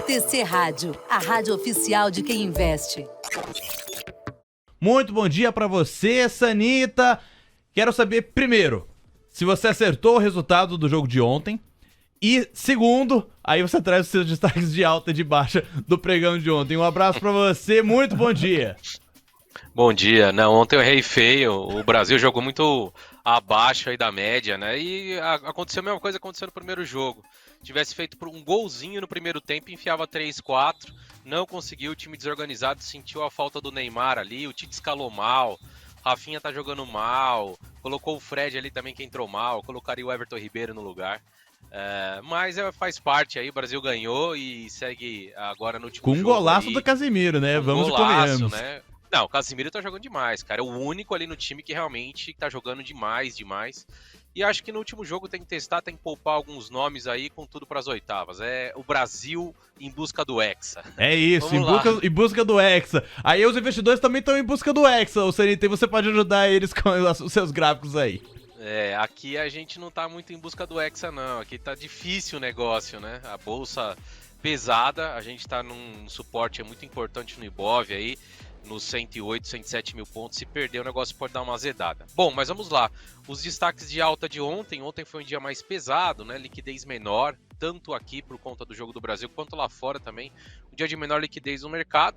TC Rádio, a rádio oficial de quem investe. Muito bom dia pra você, Sanita. Quero saber, primeiro, se você acertou o resultado do jogo de ontem. E, segundo, aí você traz os seus destaques de alta e de baixa do pregão de ontem. Um abraço pra você, muito bom dia. Bom dia. Não, ontem eu errei feio. O Brasil jogou muito abaixo aí da média, né? E aconteceu a mesma coisa que aconteceu no primeiro jogo. Tivesse feito por um golzinho no primeiro tempo, enfiava 3-4, não conseguiu, o time desorganizado sentiu a falta do Neymar ali, o Tite escalou mal, Rafinha tá jogando mal, colocou o Fred ali também que entrou mal, colocaria o Everton Ribeiro no lugar. Mas faz parte aí, o Brasil ganhou e segue agora no último Com um jogo golaço aí, do Casemiro, né? um Vamos e golaço, convenhamos. né? Não, o Casemiro tá jogando demais, cara. É o único ali no time que realmente tá jogando demais. E acho que no último jogo tem que testar, tem que poupar alguns nomes aí com tudo pras oitavas. É o Brasil em busca do Hexa. É isso, Vamos em busca do Hexa. Aí os investidores também estão em busca do Hexa, ô Sanita, e você pode ajudar eles com os seus gráficos aí. Aqui a gente não tá muito em busca do Hexa, não. Aqui tá difícil o negócio, né? A bolsa pesada, a gente tá num suporte muito importante no Ibov aí, nos 108, 107 mil pontos. Se perder, o negócio pode dar uma azedada. Bom, mas vamos lá. Os destaques de alta de ontem. Ontem foi um dia mais pesado, né? Liquidez menor, tanto aqui por conta do Jogo do Brasil, quanto lá fora também. Um dia de menor liquidez no mercado.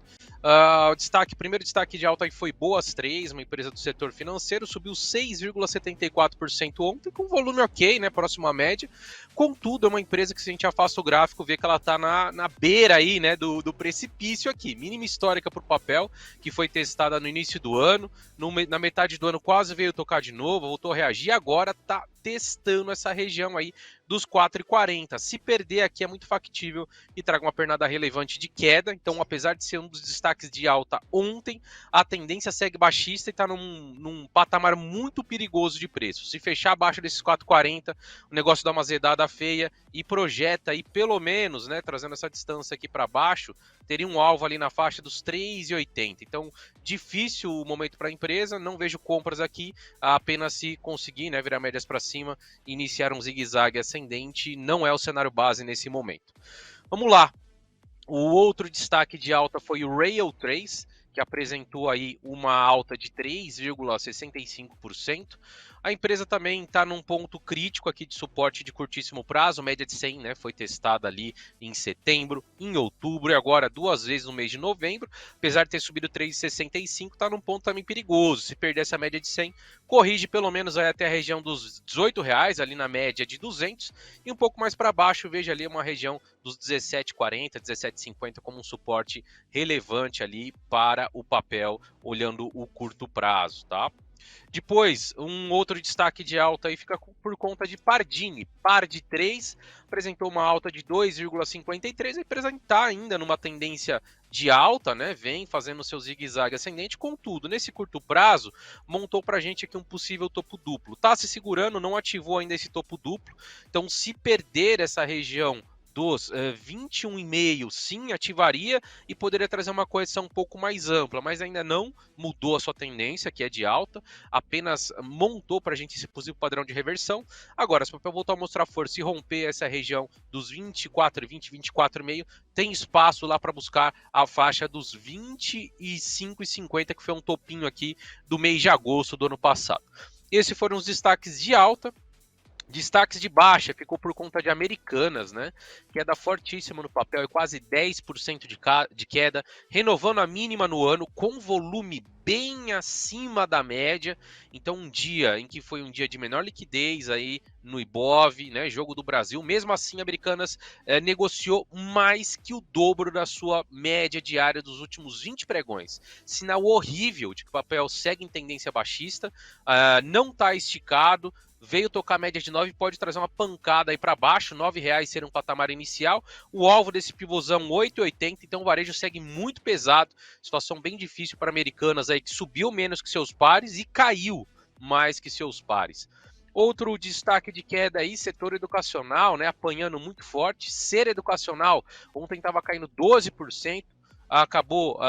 Primeiro destaque de alta aí foi Boas 3, uma empresa do setor financeiro, subiu 6,74% ontem, com volume ok, né? Próximo à média. Contudo, é uma empresa que, se a gente afasta o gráfico, vê que ela tá na beira aí, né? Do precipício aqui. Mínima histórica por papel, que foi testada no início do ano, na metade do ano quase veio tocar de novo, voltou a reagir, agora tá testando essa região aí dos 4,40. Se perder aqui é muito factível e traga uma pernada relevante de queda. Então, apesar de ser um dos destaques de alta ontem, a tendência segue baixista e está num patamar muito perigoso de preço. Se fechar abaixo desses 4,40, o negócio dá uma azedada feia e projeta aí pelo menos, né, trazendo essa distância aqui para baixo, teria um alvo ali na faixa dos 3,80. Então, difícil o momento para a empresa, não vejo compras aqui, apenas se conseguir, né, virar médias para cima, iniciar um zigue-zague ascendente, não é o cenário base nesse momento. Vamos lá. O outro destaque de alta foi o Rail 3, que apresentou aí uma alta de 3,65%. A empresa também está num ponto crítico aqui de suporte de curtíssimo prazo, média de 100, né? Foi testada ali em setembro, em outubro e agora 2 vezes no mês de novembro. Apesar de ter subido 3,65, está num ponto também perigoso. Se perder essa média de 100, corrige pelo menos aí até a região dos R$18, ali na média de 200. E um pouco mais para baixo, veja ali uma região dos 17,40, 17,50 como um suporte relevante ali para o papel, olhando o curto prazo, tá? Depois, um outro destaque de alta aí fica por conta de Pardini. Pard 3 apresentou uma alta de 2,53. A empresa está ainda numa tendência de alta, né? Vem fazendo seu zigue-zague ascendente. Contudo, nesse curto prazo, montou para a gente aqui um possível topo duplo. Está se segurando, não ativou ainda esse topo duplo. Então, se perder essa região dos 21,5, sim, ativaria e poderia trazer uma correção um pouco mais ampla, mas ainda não mudou a sua tendência, que é de alta, apenas montou para a gente esse possível padrão de reversão. Agora, se o papel voltar a mostrar força e romper essa região dos 24, 20, 24,5, tem espaço lá para buscar a faixa dos 25,50, que foi um topinho aqui do mês de agosto do ano passado. Esses foram os destaques de alta. Destaques de baixa ficou por conta de Americanas, né? Queda fortíssima no papel, quase 10% de queda, renovando a mínima no ano, com volume bem acima da média. Então, um dia em que foi um dia de menor liquidez aí no Ibov, né? Jogo do Brasil, mesmo assim, Americanas negociou mais que o dobro da sua média diária dos últimos 20 pregões. Sinal horrível de que o papel segue em tendência baixista, não está esticado. Veio tocar a média de 9, pode trazer uma pancada aí para baixo, R$9 ser um patamar inicial. O alvo desse pivôzão 8,80, então o varejo segue muito pesado. Situação bem difícil para Americanas aí, que subiu menos que seus pares e caiu mais que seus pares. Outro destaque de queda aí, setor educacional, né, apanhando muito forte. Ser educacional, ontem estava caindo 12%. Acabou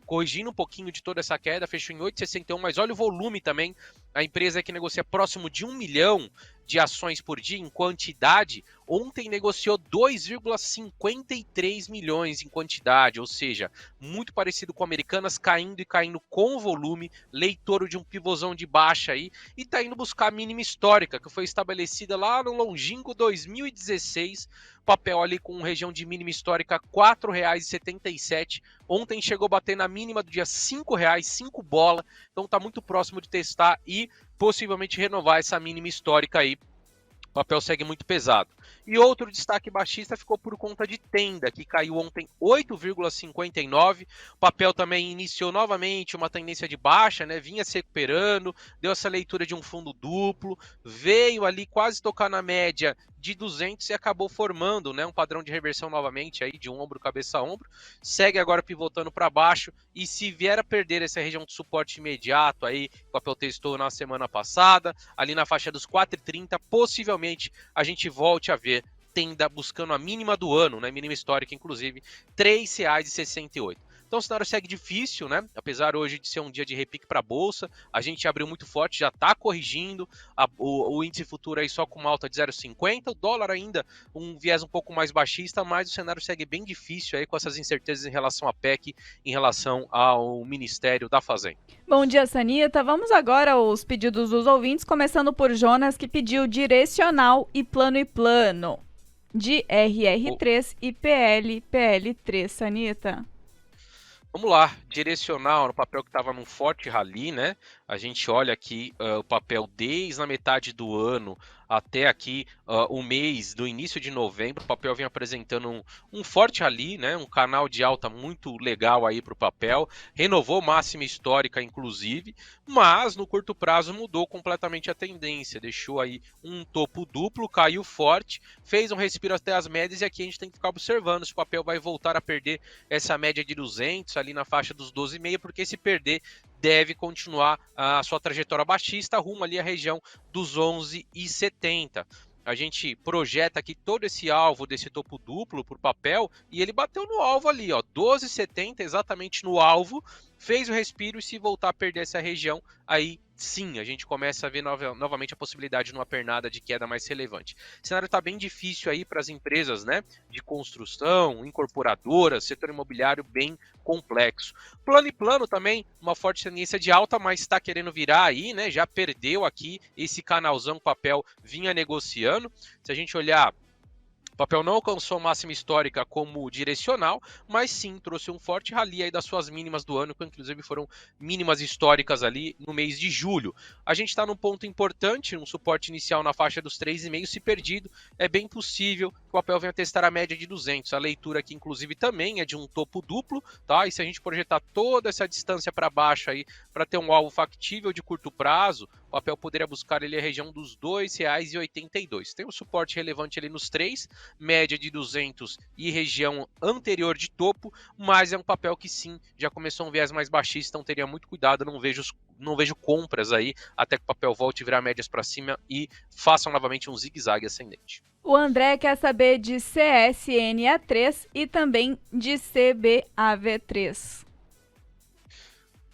corrigindo um pouquinho de toda essa queda, fechou em 8,61, mas olha o volume também. A empresa que negocia próximo de 1 milhão de ações por dia em quantidade, ontem negociou 2,53 milhões em quantidade, ou seja, muito parecido com Americanas, caindo e caindo com volume, leitor de um pivôzão de baixa aí, e tá indo buscar a mínima histórica, que foi estabelecida lá no longínquo 2016, papel ali com região de mínima histórica R$ 4,77. Ontem chegou a bater na mínima do dia R$ 5,00, 5 bola, então tá muito próximo de testar e possivelmente renovar essa mínima histórica aí. O papel segue muito pesado. E outro destaque baixista ficou por conta de Tenda, que caiu ontem 8,59. O papel também iniciou novamente uma tendência de baixa, né? Vinha se recuperando, deu essa leitura de um fundo duplo, veio ali quase tocar na média de 200 e acabou formando, né, um padrão de reversão novamente aí de um ombro, cabeça a ombro. Segue agora pivotando para baixo e se vier a perder essa região de suporte imediato aí, o papel testou na semana passada, ali na faixa dos 4,30, possivelmente a gente volte a ver Tenda buscando a mínima do ano, né, mínima histórica inclusive, R$ 3,68. Então o cenário segue difícil, né? Apesar hoje de ser um dia de repique para a Bolsa, a gente abriu muito forte, já está corrigindo, o índice futuro aí só com uma alta de 0,50, o dólar ainda um viés um pouco mais baixista, mas o cenário segue bem difícil aí com essas incertezas em relação à PEC, em relação ao Ministério da Fazenda. Bom dia, Sanita. Vamos agora aos pedidos dos ouvintes, começando por Jonas, que pediu direcional e plano de RR3 e PL3, Sanita. Vamos lá, direcional no papel que estava num forte rally, né? A gente olha aqui o papel desde a metade do ano até aqui o mês do início de novembro. O papel vem apresentando um forte rally, né? Um canal de alta muito legal aí para o papel. Renovou máxima histórica, inclusive, mas no curto prazo mudou completamente a tendência. Deixou aí um topo duplo, caiu forte, fez um respiro até as médias e aqui a gente tem que ficar observando se o papel vai voltar a perder essa média de 200 ali na faixa dos 12,5, porque se perder deve continuar a sua trajetória baixista rumo ali à região dos 11,70. A gente projeta aqui todo esse alvo desse topo duplo por papel e ele bateu no alvo ali, ó, 12,70, exatamente no alvo, fez o respiro e se voltar a perder essa região, aí sim, a gente começa a ver novamente a possibilidade de uma pernada de queda mais relevante. O cenário está bem difícil aí para as empresas, né, de construção, incorporadoras, setor imobiliário bem complexo. Plano e plano também, uma forte tendência de alta, mas está querendo virar aí, né, já perdeu aqui esse canalzão que o papel vinha negociando. Se a gente olhar, o papel não alcançou a máxima histórica como direcional, mas sim trouxe um forte rally aí das suas mínimas do ano, que inclusive foram mínimas históricas ali no mês de julho. A gente está num ponto importante, um suporte inicial na faixa dos 3,5, se perdido, é bem possível que o papel venha testar a média de 200. A leitura aqui inclusive também é de um topo duplo, tá? E se a gente projetar toda essa distância para baixo aí, para ter um alvo factível de curto prazo, o papel poderia buscar ali a região dos R$ 2,82. Tem um suporte relevante ali nos 3, média de 200 e região anterior de topo, mas é um papel que sim, já começou um viés mais baixista, então teria muito cuidado, não vejo compras aí, até que o papel volte a virar médias para cima e façam novamente um zigue-zague ascendente. O André quer saber de CSNA3 e também de CBAV3.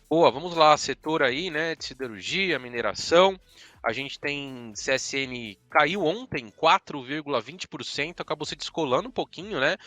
Boa, vamos lá, setor aí, né, de siderurgia, mineração. A gente tem CSN caiu ontem 4,20%, acabou se descolando um pouquinho, né?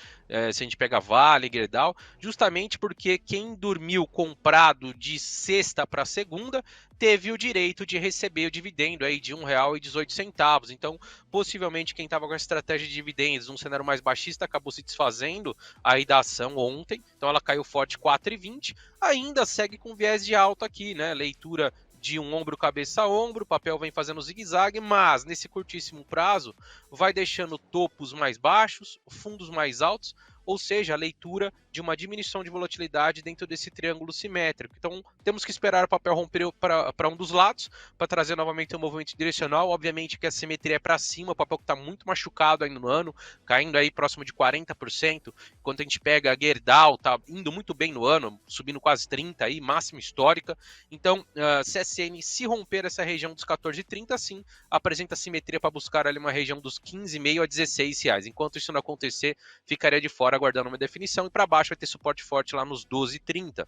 Se a gente pega Vale, Gerdau, justamente porque quem dormiu comprado de sexta para segunda teve o direito de receber o dividendo aí de R$ 1,18. Então, possivelmente quem estava com a estratégia de dividendos, um cenário mais baixista, acabou se desfazendo aí da ação ontem. Então ela caiu forte 4,20, ainda segue com viés de alta aqui, né? Leitura de um ombro, cabeça a ombro, o papel vem fazendo zigue-zague, mas nesse curtíssimo prazo vai deixando topos mais baixos, fundos mais altos, ou seja, a leitura de uma diminuição de volatilidade dentro desse triângulo simétrico. Então, temos que esperar o papel romper para um dos lados, para trazer novamente um movimento direcional. Obviamente que a simetria é para cima, o papel que está muito machucado ainda no ano, caindo aí próximo de 40%, enquanto a gente pega a Gerdau, está indo muito bem no ano, subindo quase 30%, aí, máxima histórica. Então, CSN, se romper essa região dos 14,30, sim, apresenta simetria para buscar ali uma região dos 15,5 a R$16. Enquanto isso não acontecer, ficaria de fora aguardando uma definição, e para baixo vai ter suporte forte lá nos 12,30.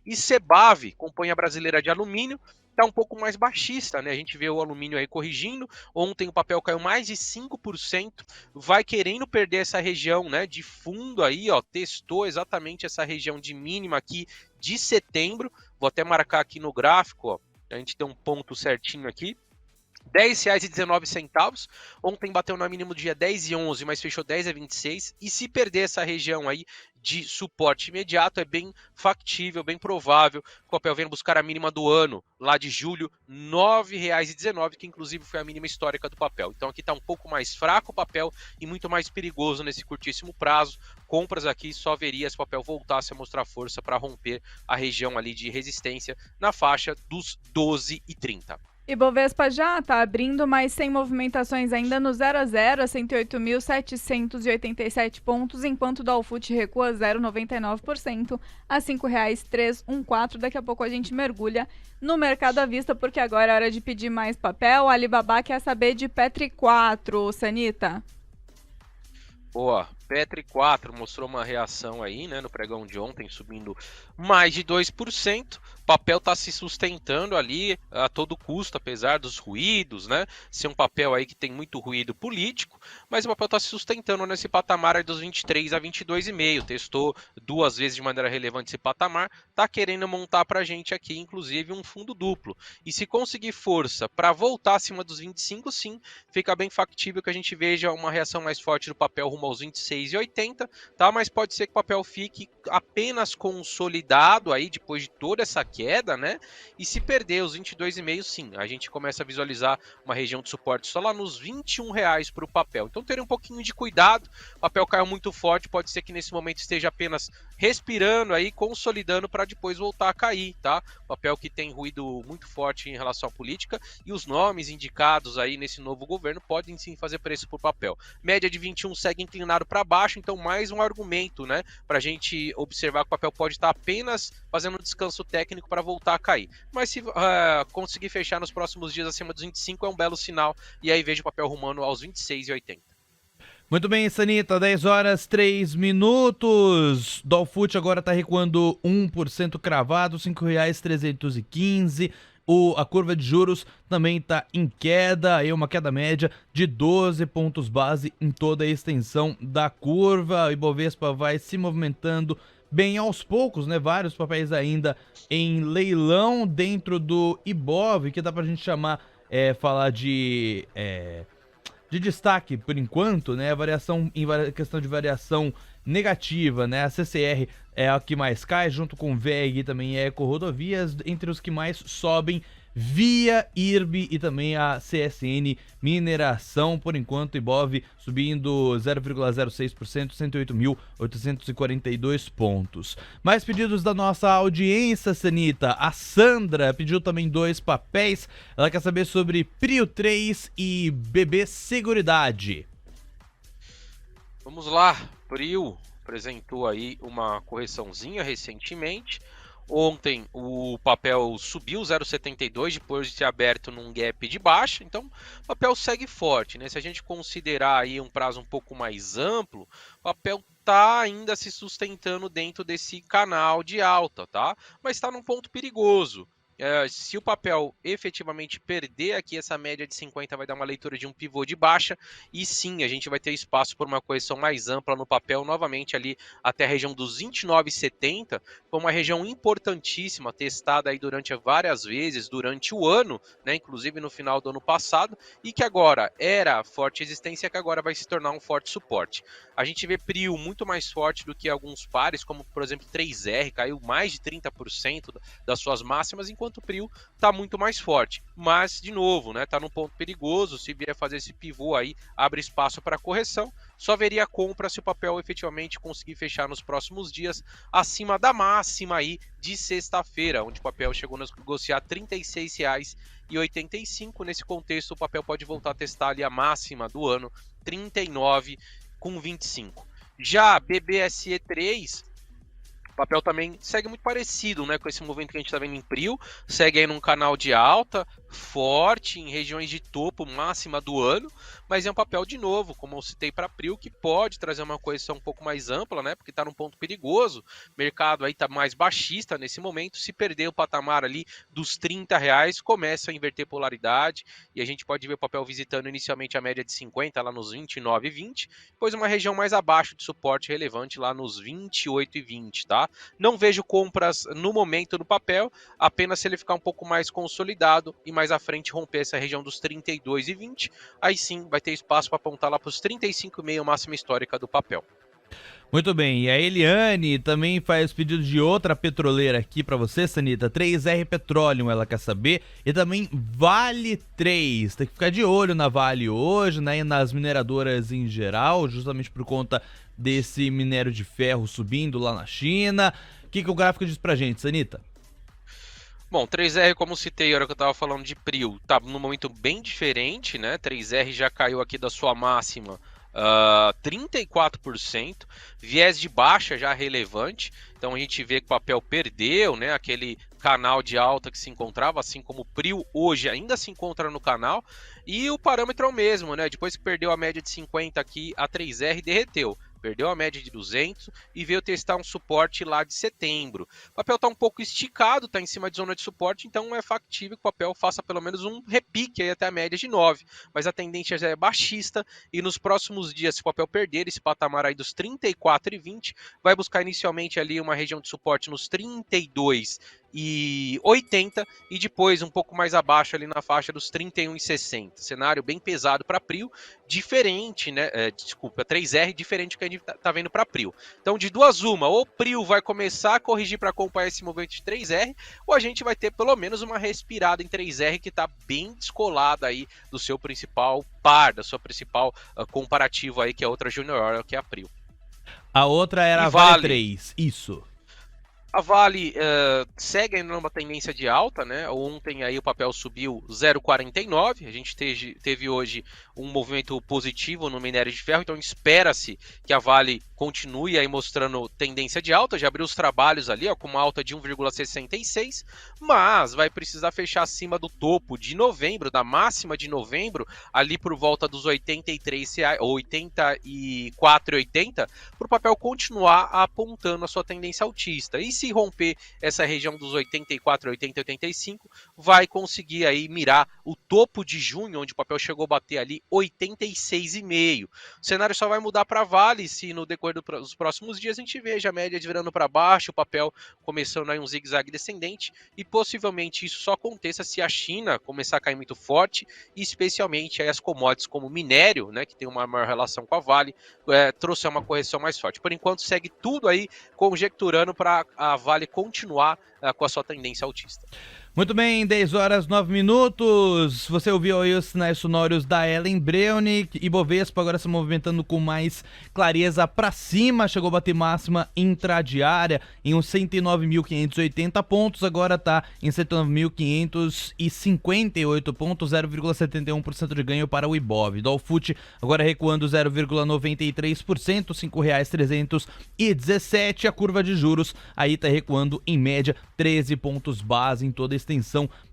E Sebav, Companhia Brasileira de Alumínio, está um pouco mais baixista, né? A gente vê o alumínio aí corrigindo. Ontem o papel caiu mais de 5%, vai querendo perder essa região, né, de fundo aí, ó, testou exatamente essa região de mínima aqui de setembro. Vou até marcar aqui no gráfico, ó. A gente tem um ponto certinho aqui. R$10,19. Ontem bateu no mínimo do dia 10,11, mas fechou 10,26. E se perder essa região aí de suporte imediato, é bem factível, bem provável que o papel venha buscar a mínima do ano, lá de julho, R$9,19, que inclusive foi a mínima histórica do papel. Então aqui está um pouco mais fraco o papel e muito mais perigoso nesse curtíssimo prazo. Compras aqui só veria se o papel voltasse a mostrar força para romper a região ali de resistência na faixa dos 12,30. Ibovespa já está abrindo, mas sem movimentações ainda no 0 a 0, a 108.787 pontos, enquanto o Dow Food recua 0,99% a R$ 5,314. Daqui a pouco a gente mergulha no mercado à vista, porque agora é hora de pedir mais papel. A Alibaba quer saber de Petri 4, Sanita. Boa, Petri 4 mostrou uma reação aí, né, no pregão de ontem, subindo mais de 2%. O papel está se sustentando ali a todo custo, apesar dos ruídos, né? Ser um papel aí que tem muito ruído político, mas o papel está se sustentando nesse patamar aí dos 23 a 22,5. Testou 2 vezes de maneira relevante esse patamar, tá querendo montar para a gente aqui, inclusive, um fundo duplo. E se conseguir força para voltar acima dos 25, sim, fica bem factível que a gente veja uma reação mais forte do papel rumo aos 26,80, tá? Mas pode ser que o papel fique apenas consolidado aí depois de toda essa queda, né? E se perder os 22,5, sim, a gente começa a visualizar uma região de suporte só lá nos R$21 para o papel. Então ter um pouquinho de cuidado, o papel caiu muito forte, pode ser que nesse momento esteja apenas respirando aí, consolidando para depois voltar a cair, tá? Papel que tem ruído muito forte em relação à política e os nomes indicados aí nesse novo governo podem sim fazer preço por papel. Média de 21 segue inclinado para baixo, então mais um argumento, né, para a gente observar que o papel pode estar apenas fazendo um descanso técnico para voltar a cair. Mas se conseguir fechar nos próximos dias acima dos 25 é um belo sinal, e aí vejo o papel rumando aos 26,80. Muito bem, Sanita, 10 horas 3 minutos. Dow Food agora está recuando 1% cravado, R$ 5,315. A curva de juros também está em queda, aí uma queda média de 12 pontos base em toda a extensão da curva. O Ibovespa vai se movimentando bem aos poucos, né? Vários papéis ainda em leilão dentro do Ibov, que dá pra gente chamar, falar de destaque por enquanto, né? Variação em questão de variação negativa, né? A CCR é a que mais cai, junto com VEG e também Eco Rodovias, entre os que mais sobem Via, IRB e também a CSN Mineração. Por enquanto, Ibov subindo 0,06%, 108.842 pontos. Mais pedidos da nossa audiência, Sanita. A Sandra pediu também 2 papéis. Ela quer saber sobre Prio 3 e BB Seguridade. Vamos lá, Prio apresentou aí uma correçãozinha recentemente. Ontem o papel subiu 0,72 depois de ter aberto num gap de baixa, então o papel segue forte, né? Se a gente considerar aí um prazo um pouco mais amplo, o papel está ainda se sustentando dentro desse canal de alta, tá? Mas está num ponto perigoso. Se o papel efetivamente perder aqui essa média de 50, vai dar uma leitura de um pivô de baixa, e sim, a gente vai ter espaço por uma correção mais ampla no papel, novamente ali até a região dos 29,70, foi uma região importantíssima, testada aí durante várias vezes, durante o ano, né, inclusive no final do ano passado, e que agora era forte resistência, que agora vai se tornar um forte suporte. A gente vê Prio muito mais forte do que alguns pares, como por exemplo 3R, caiu mais de 30% das suas máximas, enquanto o Prio está muito mais forte, mas de novo, né, tá num ponto perigoso. Se vier fazer esse pivô aí, abre espaço para correção, só veria compra se o papel efetivamente conseguir fechar nos próximos dias acima da máxima aí de sexta-feira, onde o papel chegou a negociar R$ 36,85. Nesse contexto, o papel pode voltar a testar ali a máxima do ano, 39,25. Já BBSE3, o papel também segue muito parecido, né, com esse movimento que a gente está vendo em Prio, segue aí num canal de alta, forte em regiões de topo máxima do ano, mas é um papel, de novo, como eu citei para Prio, que pode trazer uma correção um pouco mais ampla, né? Porque está num ponto perigoso. O mercado aí está mais baixista nesse momento. Se perder o patamar ali dos R$ 30, começa a inverter polaridade e a gente pode ver o papel visitando inicialmente a média de 50 lá nos 29,20, depois uma região mais abaixo de suporte relevante lá nos 28,20, tá? Não vejo compras no momento no papel, apenas se ele ficar um pouco mais consolidado e mais à frente romper essa região dos 32,20, aí sim vai ter espaço para apontar lá para os 35,5, máxima histórica do papel. Muito bem, e a Eliane também faz pedido de outra petroleira aqui pra você, Sanita, 3R Petroleum, ela quer saber, e também Vale 3, tem que ficar de olho na Vale hoje, né, e nas mineradoras em geral, justamente por conta desse minério de ferro subindo lá na China. O que o gráfico diz pra gente, Sanita? Bom, 3R, como citei, a hora que eu estava falando de Prio, tá num momento bem diferente, né? 3R já caiu aqui da sua máxima 34%, viés de baixa já relevante, então a gente vê que o papel perdeu, né? Aquele canal de alta que se encontrava, assim como o Prio hoje ainda se encontra no canal, e o parâmetro é o mesmo, né? Depois que perdeu a média de 50 aqui, a 3R derreteu. Perdeu a média de 200 e veio testar um suporte lá de setembro. O papel está um pouco esticado, está em cima de zona de suporte, então é factível que o papel faça pelo menos um repique aí até a média de 9. Mas a tendência já é baixista e nos próximos dias, se o papel perder esse patamar aí dos 34,20, vai buscar inicialmente ali uma região de suporte nos 32,80 e depois um pouco mais abaixo ali na faixa dos 31,60. Cenário bem pesado para Prio, diferente, né? Desculpa, 3R diferente do que a gente tá vendo para Prio. Então, de duas uma, ou Prio vai começar a corrigir para acompanhar esse movimento de 3R, ou a gente vai ter pelo menos uma respirada em 3R que está bem descolada aí do seu principal par, da sua principal comparativo aí, que é outra Junior Oil, que é a Prio. A outra era a Vale 3, isso. A Vale segue ainda numa tendência de alta, né? Ontem aí o papel subiu 0,49, a gente teve hoje um movimento positivo no minério de ferro, então espera-se que a Vale continue aí mostrando tendência de alta, já abriu os trabalhos ali, ó, com uma alta de 1,66, mas vai precisar fechar acima do topo de novembro, da máxima de novembro, ali por volta dos R$83, 84,80, para o papel continuar apontando a sua tendência altista. E se romper essa região dos 84, 80, 85, vai conseguir aí mirar o topo de junho, onde o papel chegou a bater ali 86,5. O cenário só vai mudar para Vale se no decorrer dos próximos dias a gente veja a média virando para baixo, o papel começando aí um zigue-zague descendente, e possivelmente isso só aconteça se a China começar a cair muito forte, e especialmente aí as commodities como minério, né, que tem uma maior relação com a Vale, trouxe uma correção mais forte. Por enquanto segue tudo aí conjecturando para a Vale continuar com a sua tendência altista. Muito bem, 10 horas 9 minutos. Você ouviu aí os sinais sonoros da Ellen Breunick. Ibovespa agora se movimentando com mais clareza para cima. Chegou a bater máxima intradiária em uns 109.580 pontos. Agora está em 109.558 pontos, 0,71% de ganho para o Ibov. Dolfut agora recuando 0,93%, R$5,317. A curva de juros aí está recuando em média 13 pontos base em toda a extensão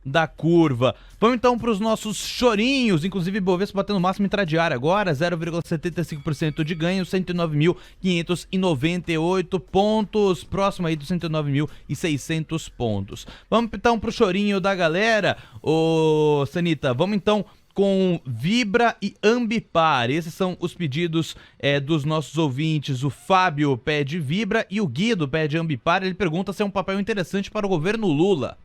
da curva. Vamos então para os nossos chorinhos, inclusive Ibovespa batendo máximo intradiário agora, 0,75% de ganho, 109.598 pontos, próximo aí dos 109.600 pontos. Vamos então para o chorinho da galera, ô Sanita, vamos então com Vibra e Ambipar. Esses são os pedidos dos nossos ouvintes. O Fábio pede Vibra e o Guido pede Ambipar. Ele pergunta se é um papel interessante para o governo Lula.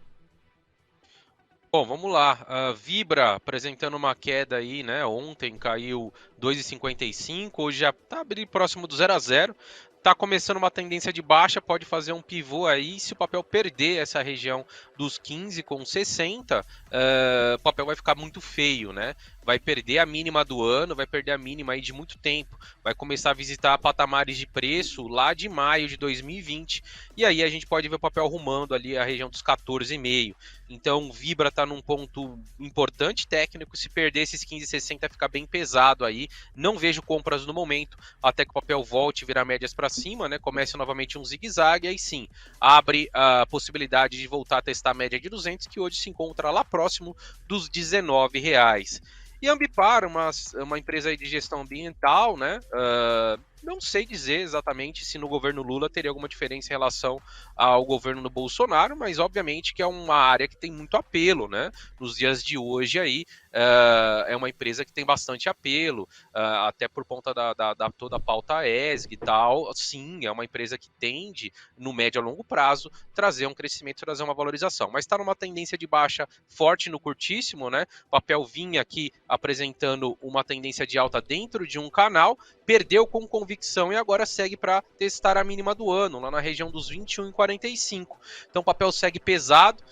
Bom, vamos lá. Vibra apresentando uma queda aí, né? Ontem caiu 2,55, hoje já está próximo do 0 a 0. Tá começando uma tendência de baixa, pode fazer um pivô aí. Se o papel perder essa região dos 15,60, o papel vai ficar muito feio, né? vai perder a mínima do ano, vai perder a mínima aí de muito tempo, vai começar a visitar patamares de preço lá de maio de 2020, e aí a gente pode ver o papel rumando ali a região dos 14,5. Então Vibra está num ponto importante técnico, se perder esses 15,60 fica bem pesado aí, não vejo compras no momento, até que o papel volte a virar médias para cima, né? Comece novamente um zigue-zague, aí sim, abre a possibilidade de voltar a testar a média de 200, que hoje se encontra lá próximo dos R$19. E a Ambipar, uma empresa aí de gestão ambiental, né? Não sei dizer exatamente se no governo Lula teria alguma diferença em relação ao governo do Bolsonaro, mas obviamente que é uma área que tem muito apelo, né? Nos dias de hoje aí, é uma empresa que tem bastante apelo, até por conta da toda a pauta ESG e tal. Sim, é uma empresa que tende, no médio a longo prazo, trazer um crescimento, trazer uma valorização. Mas está numa tendência de baixa forte no curtíssimo, né? O papel vinha aqui apresentando uma tendência de alta dentro de um canal, perdeu com convicção e agora segue para testar a mínima do ano, lá na região dos 21,45. Então o papel segue pesado,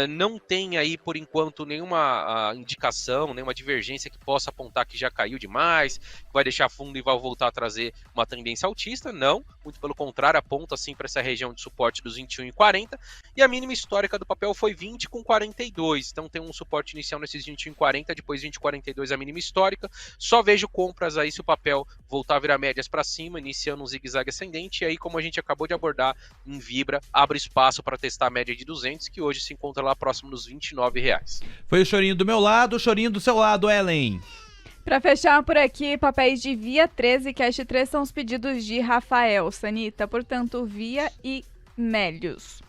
não tem aí por enquanto nenhuma indicação, nenhuma divergência que possa apontar que já caiu demais, que vai deixar fundo e vai voltar a trazer uma tendência altista, não, muito pelo contrário, aponta sim para essa região de suporte dos 21,40, e a mínima histórica do papel foi 20,42, então tem um suporte inicial nesses 21,40, depois 20,42 a mínima histórica. Só vejo compras aí se o papel voltar a virar médias para cima, iniciando um zigue-zague ascendente, e aí, como a gente acabou de abordar em Vibra, abre espaço para testar a média de 200, que hoje se encontra lá próximo dos R$29. Foi o chorinho do meu lado, o chorinho do seu lado, Ellen. Para fechar por aqui, papéis de Via 13 e Cash 3 são os pedidos de Rafael Sanita, portanto, Via e Melius.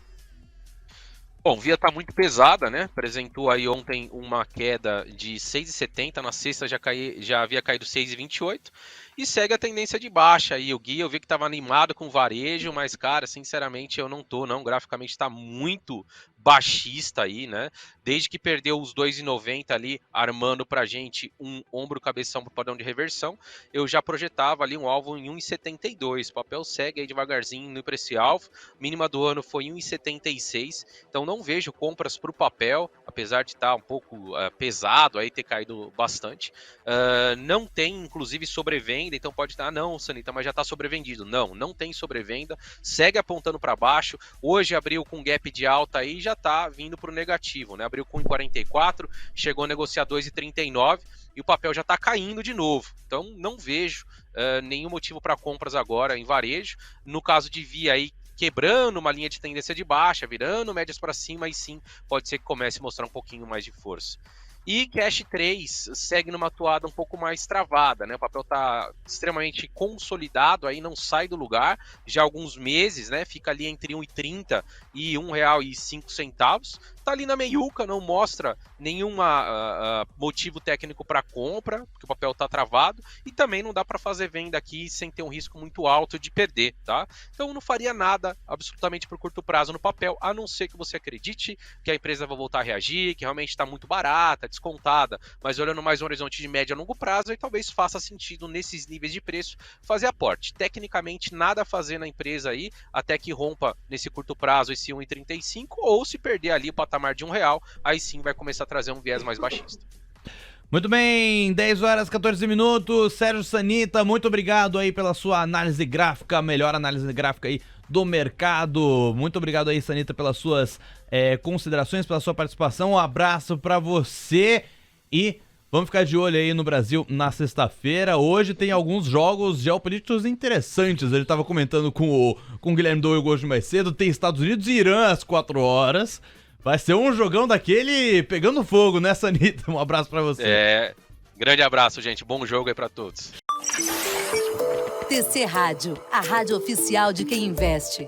Bom, Via está muito pesada, né? Apresentou aí ontem uma queda de 6,70, na sexta já havia caído 6,28 e segue a tendência de baixa aí. O Gui, eu vi que estava animado com varejo, mas, cara, sinceramente eu não tô, não. Graficamente está muito baixista aí, né? Desde que perdeu os 2,90 ali, armando pra gente um ombro cabeção pro padrão de reversão, eu já projetava ali um alvo em 1,72. O papel segue aí devagarzinho para esse alvo. Mínima do ano foi 1,76. Então não vejo compras pro papel, apesar de estar um pouco pesado aí, ter caído bastante. Não tem, inclusive, sobrevenda, então pode estar, não, Sanita, mas já está sobrevendido. Não tem sobrevenda, segue apontando para baixo. Hoje abriu com gap de alta aí, já está vindo para o negativo, né? Abriu com 1,44, chegou a negociar 2,39 e o papel já está caindo de novo. Então não vejo nenhum motivo para compras agora em varejo. No caso de Via aí, quebrando uma linha de tendência de baixa, virando médias para cima, aí sim pode ser que comece a mostrar um pouquinho mais de força. E Cash 3 segue numa toada um pouco mais travada, né? O papel está extremamente consolidado, aí não sai do lugar já há alguns meses, né? Fica ali entre 1,30 e R$1,05. Tá ali na meiuca, não mostra nenhum motivo técnico para compra, porque o papel tá travado, e também não dá para fazer venda aqui sem ter um risco muito alto de perder, tá? Então não faria nada absolutamente por curto prazo no papel, a não ser que você acredite que a empresa vai voltar a reagir, que realmente está muito barata, descontada, mas olhando mais um horizonte de médio a longo prazo, aí talvez faça sentido nesses níveis de preço fazer aporte. Tecnicamente nada a fazer na empresa aí, até que rompa nesse curto prazo esse 1,35, ou se perder ali o patamar de R$1, aí sim vai começar a trazer um viés mais baixista. Muito bem, 10 horas 14 minutos, Sérgio Sanita, muito obrigado aí pela sua análise gráfica, a melhor análise gráfica aí do mercado. Muito obrigado aí, Sanita, pelas suas considerações, pela sua participação. Um abraço pra você e vamos ficar de olho aí no Brasil na sexta-feira. Hoje tem alguns jogos geopolíticos interessantes. Ele estava comentando com o Guilherme Doigo hoje mais cedo. Tem Estados Unidos e Irã às 4 horas. Vai ser um jogão daquele pegando fogo, né, Sanita? Um abraço pra você. Grande abraço, gente. Bom jogo aí pra todos. TC Rádio, a rádio oficial de quem investe.